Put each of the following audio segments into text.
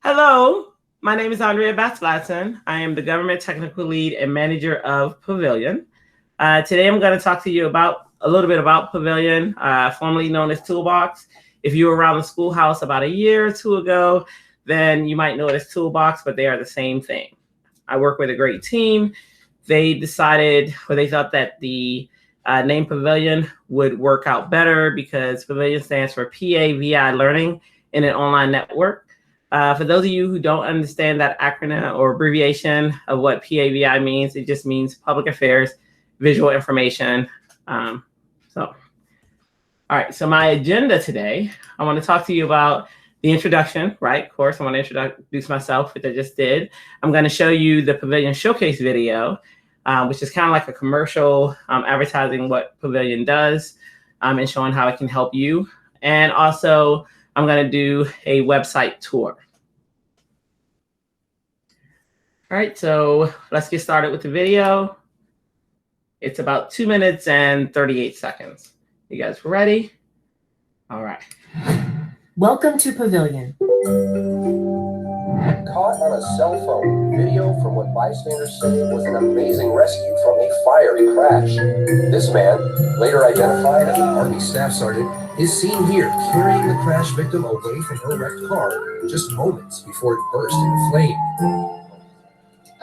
Hello, my name is Andrea Batslatson. I am the Government Technical Lead and Manager of Pavilion. Today I'm going to talk to you about a little bit about Pavilion, formerly known as Toolbox. If you were around the schoolhouse about a year or two ago, then you might know it as Toolbox, but they are the same thing. I work with a great team. They decided, or they thought that the name Pavilion would work out better because Pavilion stands for PAVI Learning in an Online Network. For those of you who don't understand that acronym or abbreviation of what PAVI means, it just means Public Affairs, Visual Information. All right, so my agenda today, I want to talk to you about the introduction, right? Of course, I want to introduce myself, which I just did. I'm going to show you the Pavilion Showcase video, which is kind of like a commercial advertising what Pavilion does and showing how it can help you. And also, I'm going to do a website tour. All right, so let's get started with the video. It's about 2 minutes and 38 seconds. You guys ready? All right. Welcome to Pavilion. Caught on a cell phone, video from what bystanders say was an amazing rescue from a fiery crash. This man, later identified as an Army Staff Sergeant, is seen here carrying the crash victim away from her wrecked car just moments before it burst into flame.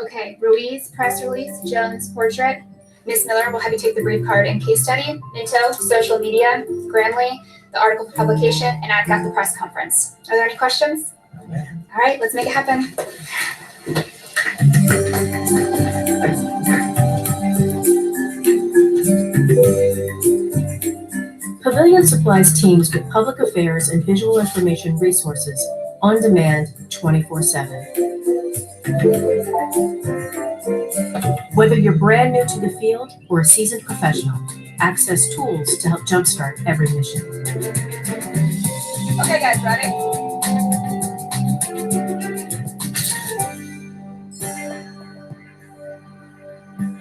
Okay, Ruiz, press release, Jones, portrait. Ms. Miller will have you take the brief card and case study. Ninto, social media. Granley, the article for publication. And I've got the press conference. Are there any questions? All right, let's make it happen. Pavilion supplies teams with public affairs and visual information resources on demand 24/7. Whether you're brand new to the field or a seasoned professional, access tools to help jumpstart every mission. Okay, guys, ready?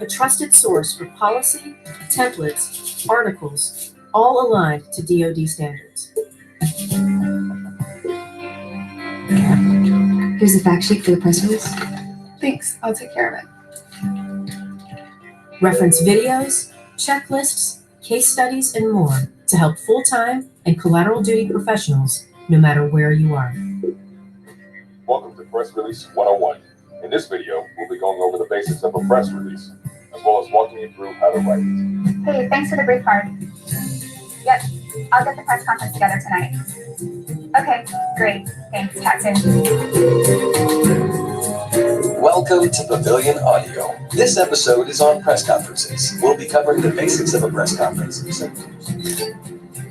A trusted source for policy, templates, articles, all aligned to DoD standards. Here's the fact sheet for the press release. Thanks, I'll take care of it. Reference videos, checklists, case studies, and more to help full-time and collateral duty professionals no matter where you are. Welcome to Press Release 101. In this video, we'll be going over the basics of a press release, as well as walking you through how to write it. Hey, thanks for the brief card. Yep, I'll get the press conference together tonight. Okay, great. Thanks, Captain. Welcome to Pavilion Audio. This episode is on press conferences. We'll be covering the basics of a press conference.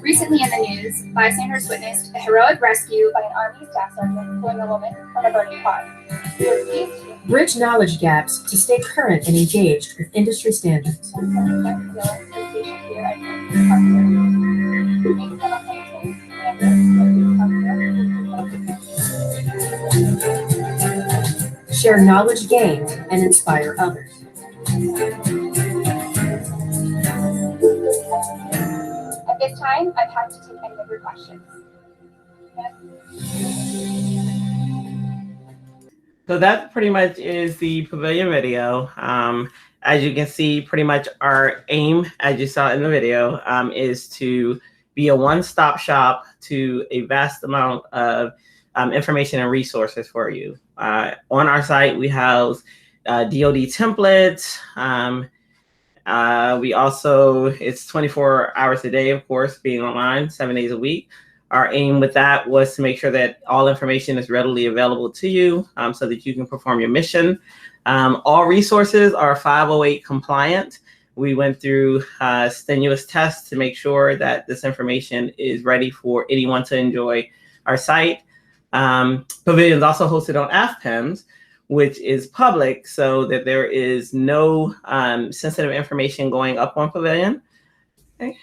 Recently in the news, bystanders witnessed a heroic rescue by an Army Staff Sergeant pulling a woman from a burning car. We are pleased to Bridge knowledge gaps to stay current and engaged with industry standards. Share knowledge gained and inspire others. At this time, I'm happy to take any of your questions. So that pretty much is the Pavilion video. As you can see, pretty much our aim, as you saw in the video, is to be a one-stop shop to a vast amount of information and resources for you. On our site, we house DoD templates. We also, it's 24 hours a day, of course, being online, 7 days a week. Our aim with that was to make sure that all information is readily available to you so that you can perform your mission. All resources are 508 compliant. We went through strenuous tests to make sure that this information is ready for anyone to enjoy our site. Pavilion is also hosted on AFPEMS, which is public, so that there is no sensitive information going up on Pavilion. Okay.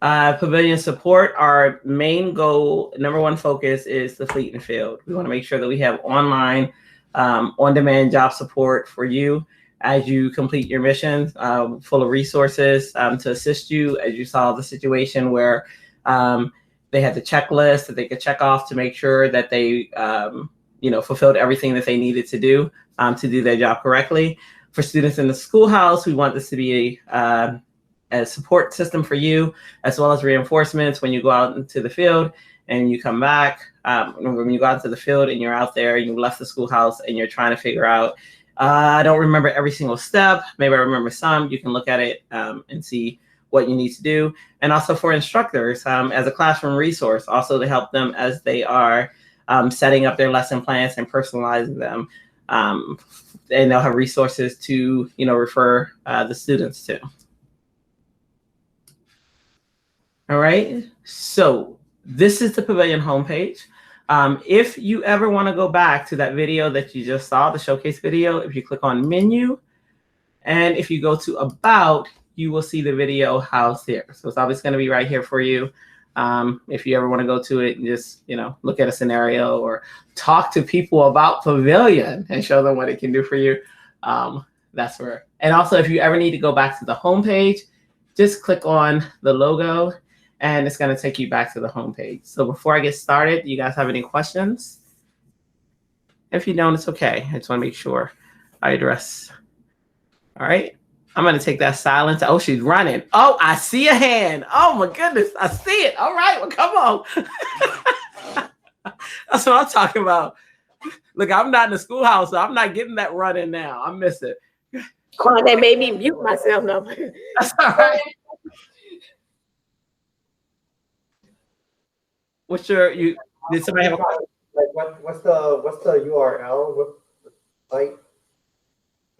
Pavilion Support, our main goal, number one focus is the fleet and field. We want to make sure that we have online, on-demand job support for you as you complete your missions, full of resources to assist you. As you saw the situation where They had the checklist that they could check off to make sure that they, fulfilled everything that they needed to do their job correctly. For students in the schoolhouse, we want this to be a support system for you, as well as reinforcements when you go out into the field and you come back. When you go out to the field and you're out there, you left the schoolhouse and you're trying to figure out, I don't remember every single step. Maybe I remember some. You can look at it and see what you need to do. And also for instructors, as a classroom resource, also to help them as they are setting up their lesson plans and personalizing them. And they'll have resources to, refer the students to. All right, so this is the Pavilion homepage. If you ever want to go back to that video that you just saw, the showcase video, if you click on menu, and if you go to about, you will see the video housed here. So it's always going to be right here for you. If you ever want to go to it and just, look at a scenario or talk to people about Pavilion and show them what it can do for you, that's where. And also, if you ever need to go back to the homepage, just click on the logo and it's going to take you back to the homepage. So before I get started, you guys have any questions? If you don't, it's okay. I just want to make sure I address. All right. I'm going to take that silence. Oh, she's running. Oh, I see a hand. Oh, my goodness. I see it. All right. Well, come on. That's what I'm talking about. Look, I'm not in the schoolhouse, so I'm not getting that running now. I miss it. Come on, they made me mute myself. No. That's all right. What's your, did somebody have a question? Like what's the URL? What's the site?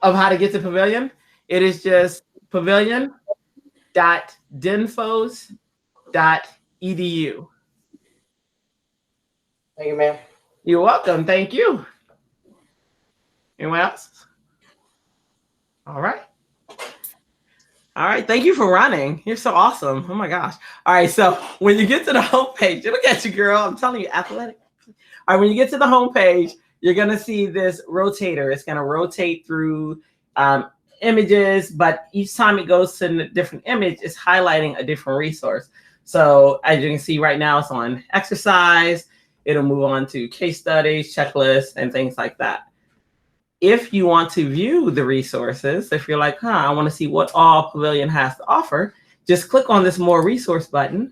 Of how to get to Pavilion? It is just pavilion.denfos.edu. Thank you, ma'am. You're welcome. Thank you. Anyone else? All right. All right. Thank you for running. You're so awesome. Oh my gosh. All right. So when you get to the homepage, look at you, girl. I'm telling you, athletic. All right. When you get to the homepage, you're going to see this rotator. It's going to rotate through images, but each time it goes to a different image, it's highlighting a different resource. So as you can see right now, it's on exercise. It'll move on to case studies, checklists, and things like that. If you want to view the resources, if you're like, I want to see what all Pavilion has to offer, just click on this More Resource button,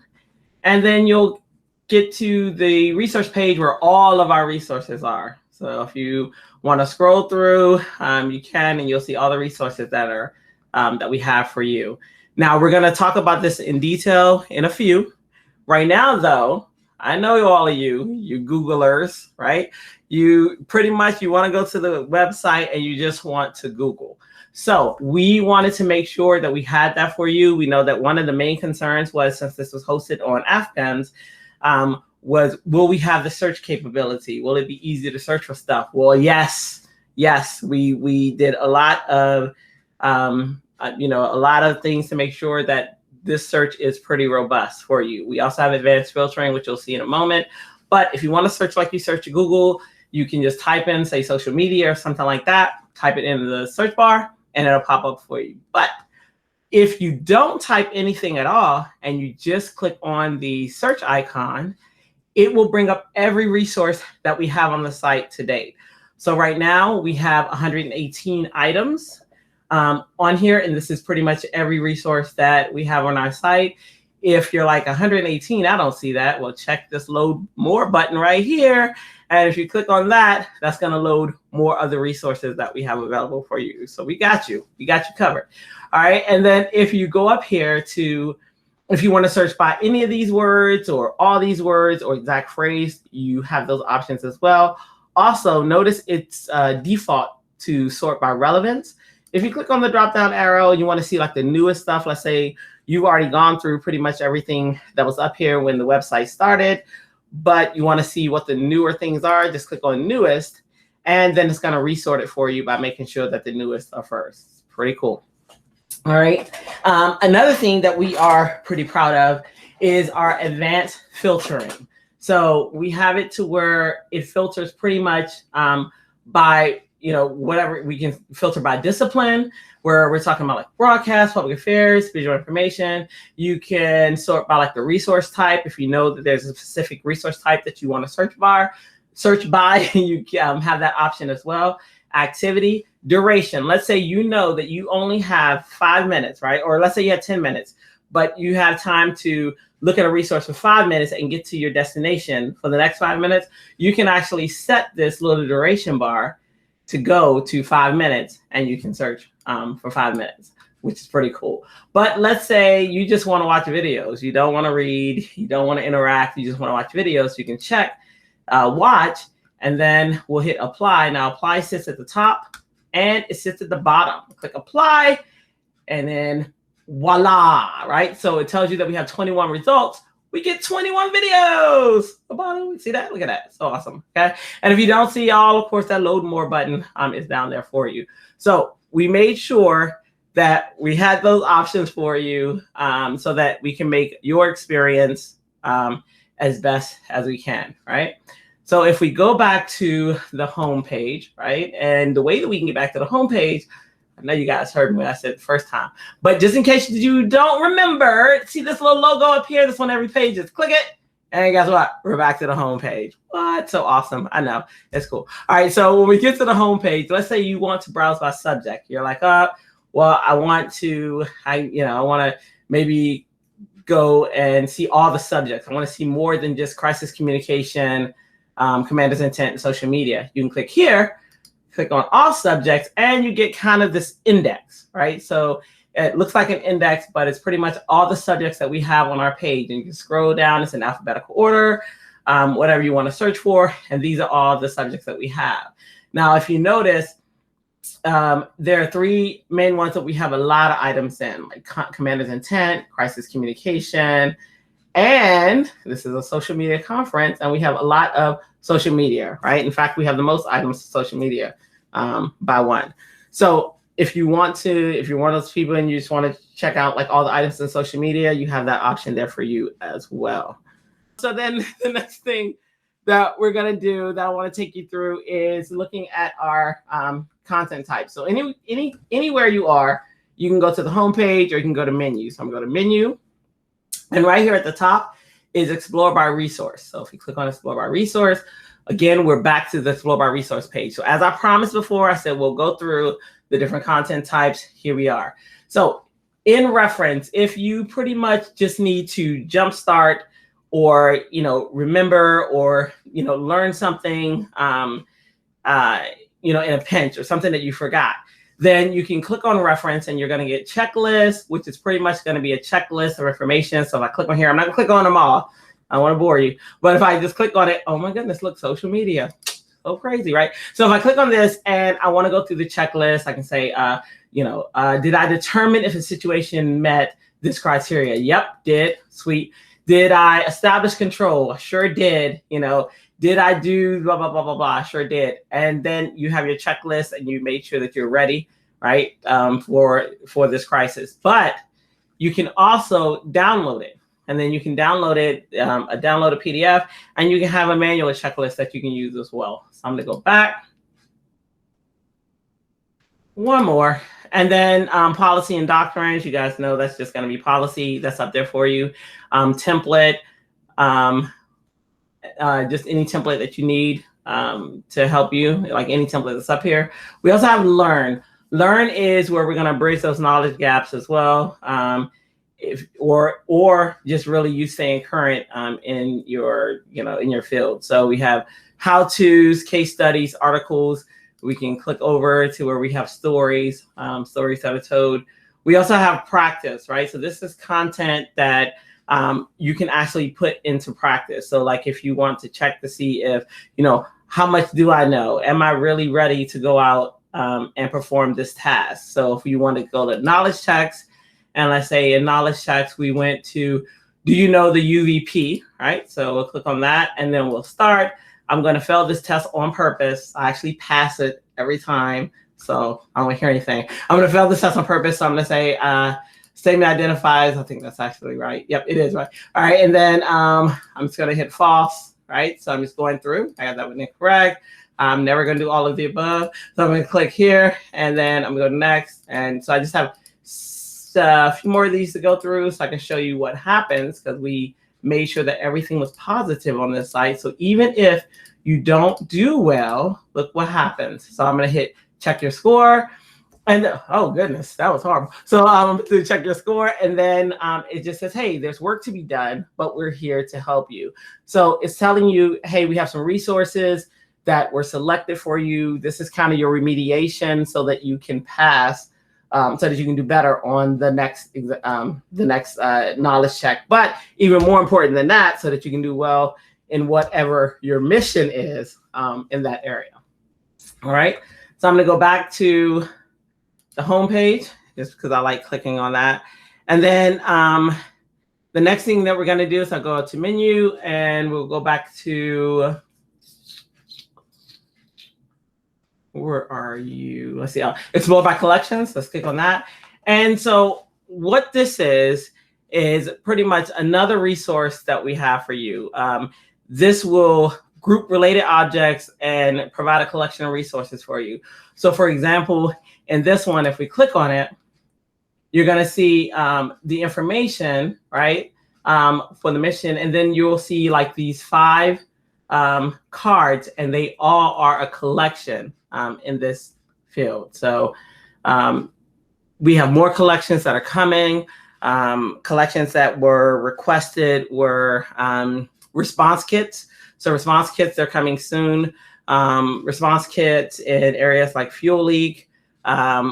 and then you'll get to the resource page where all of our resources are. So if you want to scroll through, you can, and you'll see all the resources that are that we have for you. Now, we're going to talk about this in detail in a few. Right now, though, I know all of you Googlers, right? You pretty much, you want to go to the website and you just want to Google. So we wanted to make sure that we had that for you. We know that one of the main concerns was, since this was hosted on Afghans, was, will we have the search capability? Will it be easy to search for stuff? Well, yes. We did a lot of, a lot of things to make sure that this search is pretty robust for you. We also have advanced filtering, which you'll see in a moment. But if you want to search like you search Google, you can just type in, say, social media or something like that, type it in the search bar, and it'll pop up for you. But if you don't type anything at all, and you just click on the search icon, it will bring up every resource that we have on the site to date. So right now, we have 118 items on here, and this is pretty much every resource that we have on our site. If you're like 118, I don't see that, well, check this load more button right here. And if you click on that, that's going to load more other resources that we have available for you. So we got you covered. All right. And then if you go up here to, if you want to search by any of these words or all these words or exact phrase, you have those options as well. Also, notice it's default to sort by relevance. If you click on the drop down arrow, you want to see like the newest stuff. Let's say you've already gone through pretty much everything that was up here when the website started, but you want to see what the newer things are, just click on newest, and then it's going to resort it for you by making sure that the newest are first. Pretty cool. All right. Another thing that we are pretty proud of is our advanced filtering. So we have it to where it filters pretty much by whatever, we can filter by discipline, where we're talking about like broadcast, public affairs, visual information. You can sort by like the resource type. If you know that there's a specific resource type that you want to search by, you have that option as well. Activity, duration. Let's say you know that you only have 5 minutes, right? Or let's say you have 10 minutes, but you have time to look at a resource for 5 minutes and get to your destination for the next 5 minutes. You can actually set this little duration bar to go to 5 minutes, and you can search for 5 minutes, which is pretty cool. But let's say you just want to watch videos. You don't want to read. You don't want to interact. You just want to watch videos. So you can check watch, and then we'll hit apply. Now apply sits at the top and it sits at the bottom. Click apply, and then voila, right? So it tells you that we have 21 results. We get 21 videos. The bottom, see that? Look at that. So awesome. Okay. And if you don't see all, of course, that load more button is down there for you. So we made sure that we had those options for you so that we can make your experience as best as we can, right? So if we go back to the home page, right? And the way that we can get back to the home page, I know you guys heard me when I said it the first time, but just in case you don't remember, see this little logo up here, this on every page, just click it. And guess what? We're back to the home page. What? So awesome. I know. It's cool. All right. So when we get to the home page, let's say you want to browse by subject. You're like, well, I want to maybe go and see all the subjects. I want to see more than just crisis communication, commander's intent, and social media. You can click here, click on all subjects, and you get kind of this index, right? So it looks like an index, but it's pretty much all the subjects that we have on our page. And you can scroll down, it's in alphabetical order, whatever you want to search for. And these are all the subjects that we have. Now, if you notice, there are 3 main ones that we have a lot of items in, like commander's intent, crisis communication, and this is a social media conference, and we have a lot of social media, right? In fact, we have the most items of social media by one. So if you're one of those people and you just want to check out like all the items in social media, you have that option there for you as well. So then the next thing that we're going to do that I want to take you through is looking at our content type. So anywhere you are, you can go to the home page or you can go to menu. So I'm going to go to menu, and right here at the top is explore by resource. So if you click on explore by resource, again, we're back to the explore by resource page. So as I promised before, I said we'll go through the different content types. Here we are. So in reference, if you pretty much just need to jumpstart or remember or learn something in a pinch or something that you forgot, then you can click on reference and you're going to get checklist, which is pretty much going to be a checklist of information. So if I click on here, I'm not going to click on them all. I don't want to bore you. But if I just click on it, oh my goodness, look, social media. So crazy, right? So if I click on this and I want to go through the checklist, I can say, did I determine if a situation met this criteria? Yep, did. Sweet. Did I establish control? I sure did. Did I do blah, blah, blah, blah, blah? I sure did. And then you have your checklist and you made sure that you're ready, right, for this crisis. But you can also download it. And then you can download it, download a PDF, and you can have a manual checklist that you can use as well. So I'm going to go back. One more. And then policy and doctrines. You guys know that's just going to be policy. That's up there for you. Template. Just any template that you need to help you, like any template that's up here. We also have learn. Learn is where we're going to bridge those knowledge gaps as well. Or just really you staying current in your field. So we have how-tos, case studies, articles. We can click over to where we have stories, stories that are told. We also have practice, right? So this is content that you can actually put into practice. So like if you want to check to see if, how much do I know? Am I really ready to go out and perform this task? So if you want to go to knowledge checks, and let's say in knowledge checks, we went to, do you know the UVP, right? So we'll click on that and then we'll start. I'm going to fail this test on purpose. I actually pass it every time. So I don't want to hear anything. I'm going to fail this test on purpose. So I'm going to say, statement identifies. I think that's actually right. Yep, it is right. All right. And then I'm just going to hit false, right? So I'm just going through. I got that one incorrect. I'm never going to do all of the above. So I'm going to click here, and then I'm going to go next. And so I just have a few more of these to go through so I can show you what happens, because we made sure that everything was positive on this site. So even if you don't do well, look what happens. So I'm going to hit check your score. And oh goodness, that was horrible. So to check your score, and then it just says, hey, there's work to be done, but we're here to help you. So it's telling you, hey, we have some resources that were selected for you. This is kind of your remediation so that you can pass, so that you can do better on the next knowledge check. But even more important than that, so that you can do well in whatever your mission is in that area. All right. So I'm going to go back to the home page just because I like clicking on that. And then the next thing that we're going to do is I'll go to menu, and we'll go back to, where are you? Let's see. Explore by collections. Let's click on that. And so what this is pretty much another resource that we have for you. This will group related objects and provide a collection of resources for you. So for example, in this one, if we click on it, you're going to see the information, right, for the mission. And then you'll see like these 5 cards, and they all are a collection in this field. So we have more collections that are coming. Collections that were requested were response kits. So response kits are coming soon. Response kits in areas like fuel leak.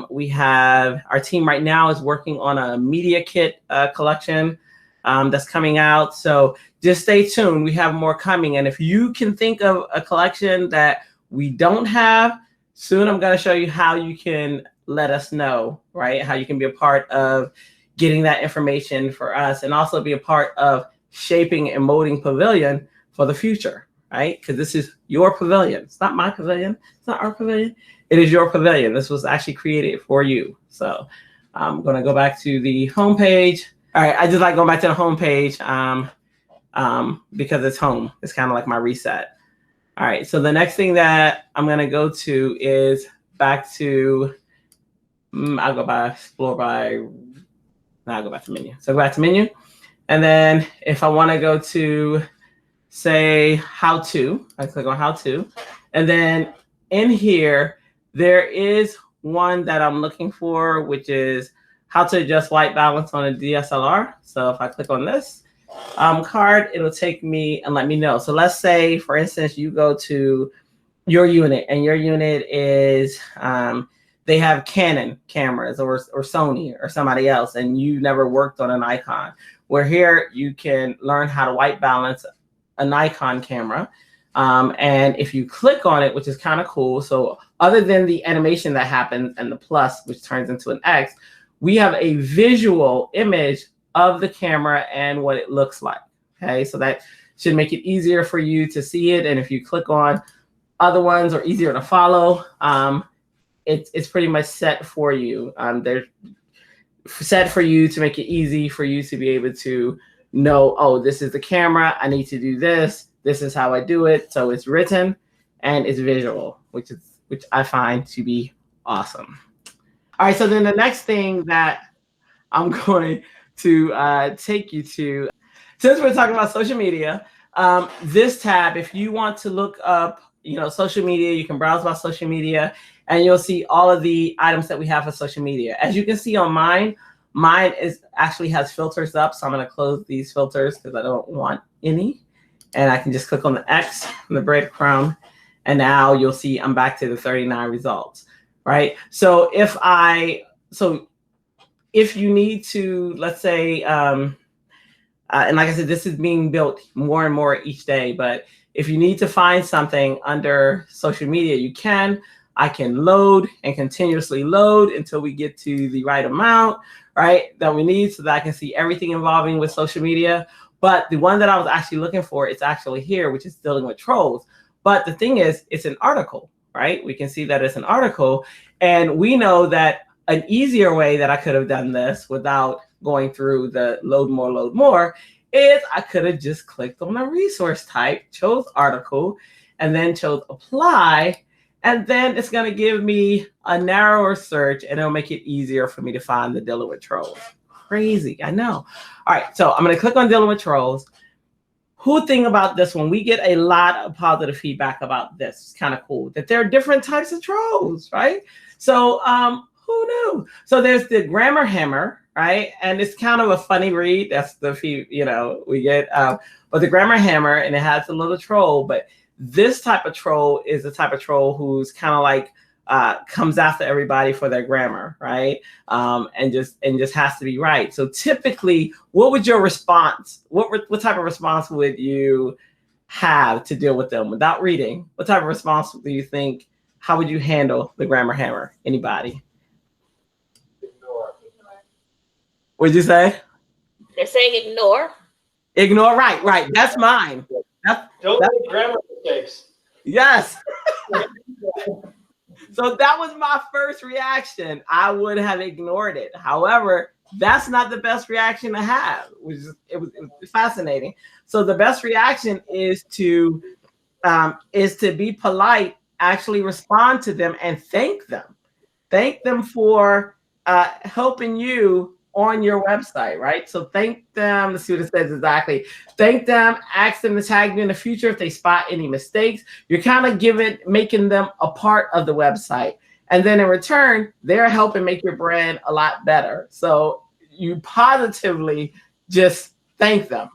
We have, our team right now is working on a media kit collection that's coming out. So just stay tuned. We have more coming. And if you can think of a collection that we don't have, soon I'm going to show you how you can let us know, right? How you can be a part of getting that information for us, and also be a part of shaping and molding Pavilion for the future, right? Because this is your pavilion. It's not my pavilion. It's not our pavilion. It is your pavilion. This was actually created for you. So I'm going to go back to the home page. All right. I just like going back to the home page because it's home. It's kind of like my reset. All right. So the next thing that I'm going to go to is back to, I'll go by explore by, no, I'll go back to menu. So go back to menu. And then if I want to go to, say, how to, I click on how to. And then in here, there is one that I'm looking for, which is how to adjust white balance on a DSLR. So if I click on this card, it'll take me and let me know. So let's say, for instance, you go to your unit, and your unit is, they have Canon cameras or Sony or somebody else, and you never worked on an Nikon. Where here you can learn how to white balance a Nikon camera. And if you click on it, which is kind of cool. So other than the animation that happens and the plus, which turns into an X, we have a visual image of the camera and what it looks like. Okay, so that should make it easier for you to see it. And if you click on other ones, or easier to follow, it's pretty much set for you. They're set for you to make it easy for you to be able to know, oh, this is the camera. I need to do this. This is how I do it. So it's written and it's visual, which I find to be awesome. All right. So then the next thing that I'm going to take you to, since we're talking about social media, this tab, if you want to look up, social media, you can browse about social media, and you'll see all of the items that we have for social media. As you can see on mine actually has filters up. So I'm going to close these filters because I don't want any. And I can just click on the X and the breadcrumb. And now you'll see I'm back to the 39 results, right? So if you need to, let's say, and like I said, this is being built more and more each day, but if you need to find something under social media, you can. I can load and continuously load until we get to the right amount, right, that we need, so that I can see everything involving with social media. But the one that I was actually looking for, it's actually here, which is dealing with trolls. But the thing is, it's an article, right? We can see that it's an article. And we know that an easier way that I could have done this without going through the load more, is I could have just clicked on a resource type, chose article, and then chose apply. And then it's going to give me a narrower search, and it'll make it easier for me to find the Dealing with Trolls. Crazy, I know. All right, so I'm going to click on Dealing with Trolls. Who think about this one? We get a lot of positive feedback about this. It's kind of cool that there are different types of trolls, right? So who knew? So there's the grammar hammer, right? And it's kind of a funny read. That's the we get. But the grammar hammer, and it has a little troll, but this type of troll is the type of troll who's kind of like comes after everybody for their grammar, right? And just has to be right. So typically, what would your response? What type of response would you have to deal with them without reading? What type of response do you think? How would you handle the grammar hammer? Anybody? Ignore. What'd you say? They're saying ignore. Ignore. Right. That's mine. Don't make grammar mistakes. Yes. So that was my first reaction. I would have ignored it. However, that's not the best reaction to have, it was fascinating. So the best reaction is to be polite, actually respond to them and thank them. Thank them for helping you on your website, right? So thank them. Let's see what it says exactly. Thank them, ask them to tag you in the future if they spot any mistakes. You're kind of making them a part of the website. And then in return, they're helping make your brand a lot better. So you positively just thank them,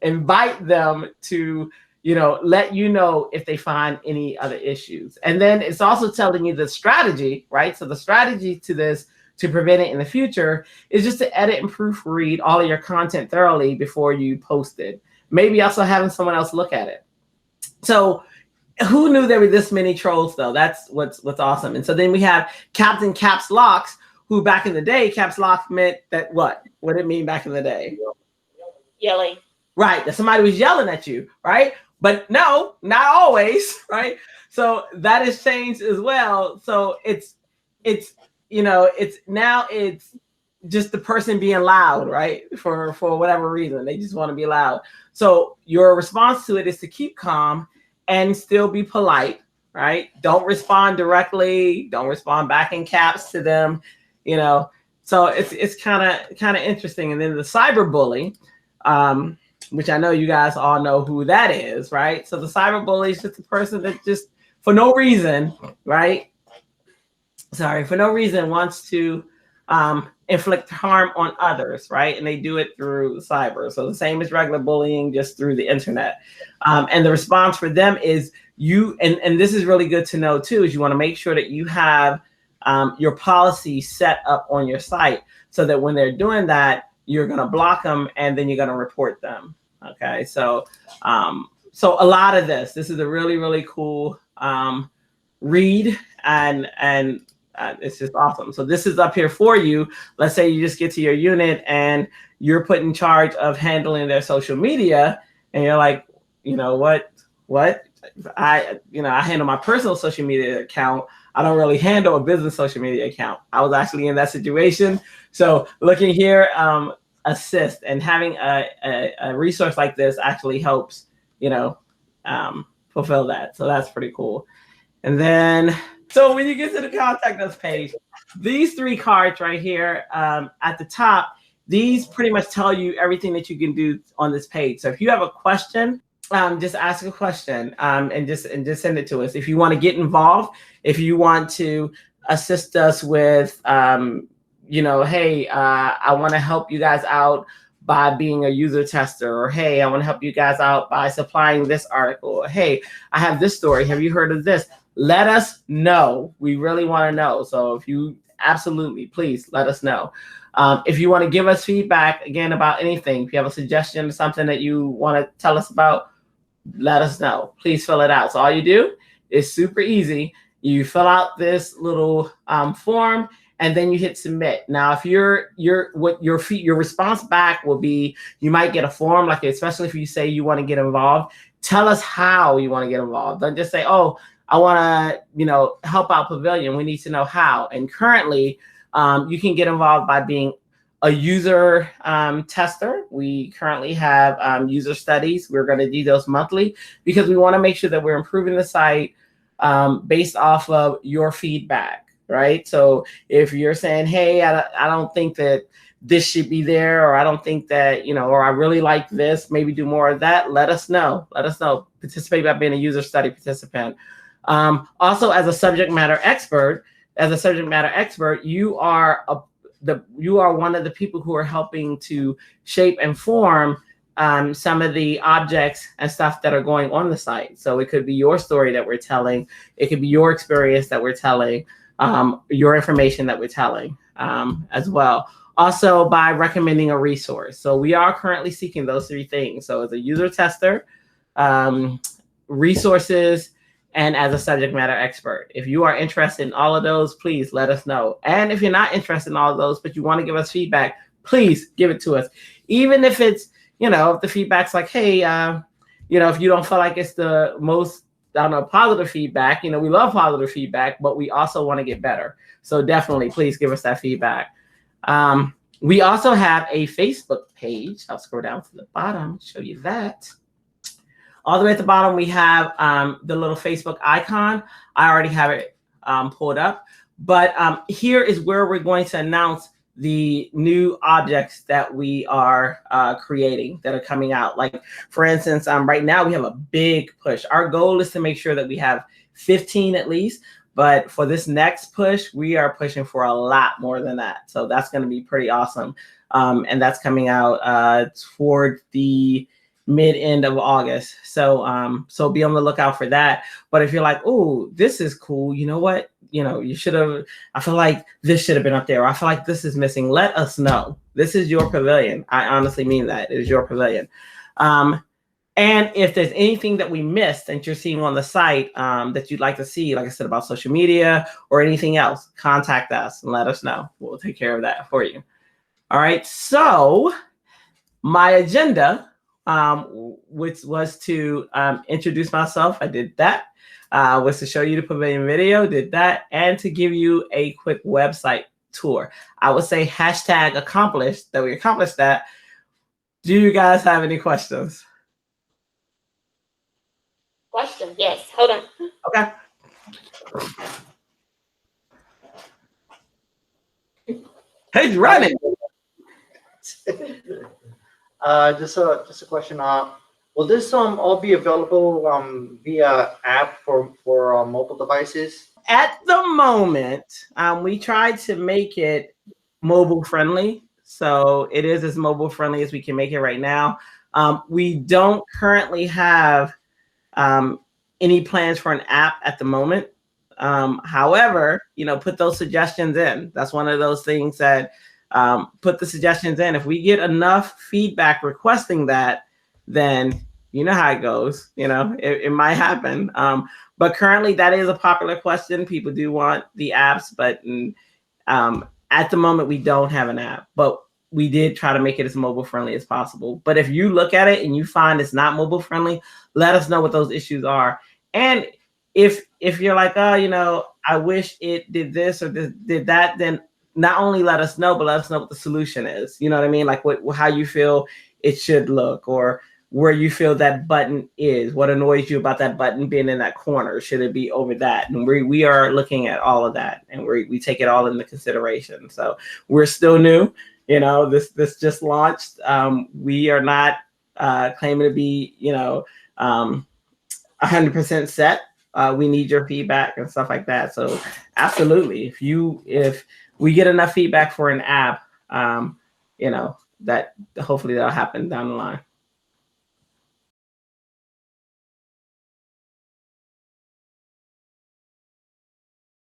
invite them to, let you know if they find any other issues. And then it's also telling you the strategy, right? So the strategy to this, to prevent it in the future, is just to edit and proofread all of your content thoroughly before you post it. Maybe also having someone else look at it. So who knew there were this many trolls though? That's what's awesome. And so then we have Captain Caps Locks, who back in the day, caps lock meant that what? What did it mean back in the day? Yelling. Right, that somebody was yelling at you, right? But no, not always, right? So that has changed as well. So it's just the person being loud, right? For whatever reason, they just want to be loud. So your response to it is to keep calm and still be polite, right? Don't respond directly. Don't respond back in caps to them, So it's kind of interesting. And then the cyberbully, which I know you guys all know who that is, right? So the cyberbully is just the person that just for no reason, right? For no reason wants to inflict harm on others, right? And they do it through cyber. So the same as regular bullying, just through the internet. And the response for them is and this is really good to know too, is you want to make sure that you have your policy set up on your site so that when they're doing that, you're going to block them and then you're going to report them. Okay. So a lot of this is a really, really cool read and it's just awesome. So this is up here for you. Let's say you just get to your unit and you're put in charge of handling their social media and you're like, what? I handle my personal social media account. I don't really handle a business social media account. I was actually in that situation. So looking here, assist and having a resource like this actually helps, fulfill that. So that's pretty cool. And then, so when you get to the contact us page, these three cards right here at the top, these pretty much tell you everything that you can do on this page. So if you have a question, just ask a question and just send it to us. If you want to get involved, if you want to assist us with, hey, I want to help you guys out by being a user tester, or hey, I want to help you guys out by supplying this article, or hey, I have this story. Have you heard of this? Let us know. We really want to know. So if you absolutely, please let us know. If you want to give us feedback again about anything, if you have a suggestion or something that you want to tell us about, let us know. Please fill it out. So all you do is super easy. You fill out this little form and then you hit submit. Now, if your response back will be, you might get a form, like especially if you say you want to get involved, tell us how you want to get involved. Don't just say, oh, I want to, help out Pavilion. We need to know how. And currently, you can get involved by being a user tester. We currently have user studies. We're going to do those monthly because we want to make sure that we're improving the site based off of your feedback, right? So if you're saying, hey, I don't think that this should be there, or I don't think that, or I really like this, maybe do more of that, let us know. Let us know. Participate by being a user study participant. Also, as a subject matter expert, you are one of the people who are helping to shape and form some of the objects and stuff that are going on the site. So it could be your story that we're telling. It could be your experience that we're telling, your information that we're telling as well. Also, by recommending a resource. So we are currently seeking those three things. So as a user tester, resources, and as a subject matter expert. If you are interested in all of those, please let us know. And if you're not interested in all of those, but you want to give us feedback, please give it to us. Even if it's, if the feedback's like, hey, if you don't feel like it's the most, positive feedback, we love positive feedback, but we also want to get better. So definitely, please give us that feedback. We also have a Facebook page. I'll scroll down to the bottom, show you that. All the way at the bottom, we have the little Facebook icon. I already have it pulled up. But here is where we're going to announce the new objects that we are creating that are coming out. Like, for instance, right now we have a big push. Our goal is to make sure that we have 15 at least. But for this next push, we are pushing for a lot more than that. So that's going to be pretty awesome. And that's coming out toward the mid-end of August. So so be on the lookout for that. But if you're like, oh, this is cool, you know what? You should have, I feel like this should have been up there. Or I feel like this is missing. Let us know. This is your pavilion. I honestly mean that. It is your pavilion. And if there's anything that we missed that you're seeing on the site that you'd like to see, like I said, about social media or anything else, contact us and let us know. We'll take care of that for you. All right. So my agenda, which was to introduce myself, I did that. Was to show you the Pavilion video, did that, and to give you a quick website tour. I would say hashtag accomplished, that we accomplished that. Do you guys have any questions? Question? Yes. Hold on. Okay. Hey, running. Just a question. Will this all be available via app for mobile devices? At the moment, we tried to make it mobile friendly. So it is as mobile friendly as we can make it right now. We don't currently have any plans for an app at the moment. However, put those suggestions in. That's one of those things that put the suggestions in. If we get enough feedback requesting that, then you know how it goes. It might happen. But currently, that is a popular question. People do want the apps, but at the moment, we don't have an app. But we did try to make it as mobile friendly as possible. But if you look at it and you find it's not mobile friendly, let us know what those issues are. And if you're like, oh, I wish it did this or did that, then not only let us know, but let us know what the solution is. You know what I mean? Like how you feel it should look, or where you feel that button is, what annoys you about that button being in that corner. Should it be over that? And we are looking at all of that, and we take it all into consideration. So we're still new. This just launched. We are not claiming to be, 100% set. We need your feedback and stuff like that. So absolutely, if we get enough feedback for an app, that hopefully that'll happen down the line.